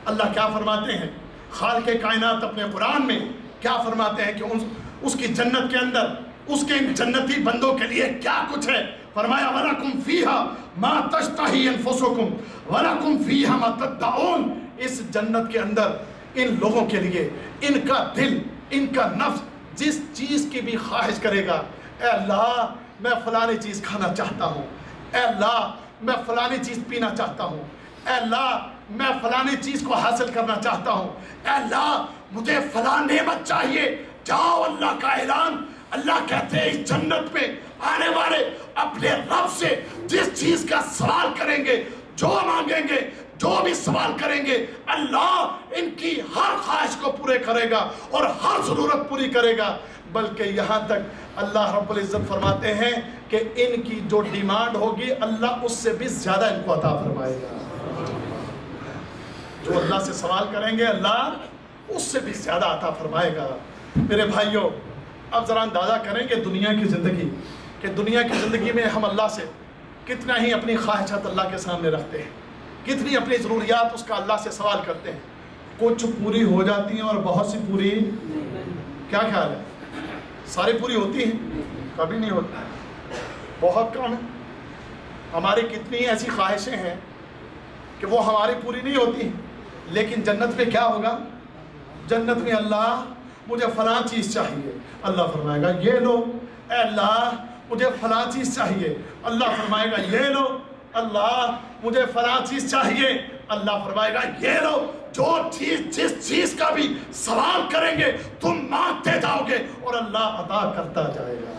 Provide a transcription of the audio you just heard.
اللہ کیا فرماتے ہیں؟ خالق کائنات اپنے قرآن میں کیا فرماتے ہیں کہ اس کی جنت کے اندر اس کے جنتی بندوں کے لیے کیا کچھ ہے؟ فرمایا وَلَكُمْ فِيهَا مَا تَشْتَهِي أَنفُسُكُمْ وَلَكُمْ فِيهَا مَا تَدَّعُونَ۔ اس جنت کے اندر ان لوگوں کے لیے ان کا دل، ان کا نفس جس چیز کی بھی خواہش کرے گا، اے اللہ میں فلانی چیز کھانا چاہتا ہوں، اے اللہ میں فلانی چیز پینا چاہتا ہوں، اے اللہ میں فلانی چیز کو حاصل کرنا چاہتا ہوں، اے اللہ مجھے فلاں نعمت چاہیے، جاؤ اللہ کا اعلان۔ اللہ کہتے ہیں اس جنت میں آنے والے اپنے رب سے جس چیز کا سوال کریں گے، جو مانگیں گے، جو بھی سوال کریں گے، اللہ ان کی ہر خواہش کو پورے کرے گا اور ہر ضرورت پوری کرے گا۔ بلکہ یہاں تک اللہ رب العزت فرماتے ہیں کہ ان کی جو ڈیمانڈ ہوگی اللہ اس سے بھی زیادہ ان کو عطا فرمائے گا۔ جو اللہ سے سوال کریں گے اللہ اس سے بھی زیادہ عطا فرمائے گا۔ میرے بھائیوں، اب ذرا اندازہ کریں کہ دنیا کی زندگی، کہ دنیا کی زندگی میں ہم اللہ سے کتنا ہی اپنی خواہشات اللہ کے سامنے رکھتے ہیں، کتنی اپنی ضروریات اس کا اللہ سے سوال کرتے ہیں۔ کچھ پوری ہو جاتی ہیں اور بہت سی پوری، کیا خیال ہے؟ ساری پوری ہوتی ہیں؟ کبھی نہیں ہوتی، بہت کم ہے۔ ہماری کتنی ایسی خواہشیں ہیں کہ وہ ہماری پوری نہیں ہوتی ہیں، لیکن جنت میں کیا ہوگا؟ جنت میں اللہ مجھے فلاں چیز چاہیے، اللہ فرمائے گا یہ لو۔ اے اللہ مجھے فلاں چیز چاہیے، اللہ فرمائے گا یہ لو۔ اللہ مجھے فلاں چیز چاہیے، اللہ فرمائے گا یہ لو۔ جو چیز جس چیز کا بھی سوال کریں گے تم مانگتے جاؤ گے اور اللہ عطا کرتا جائے گا۔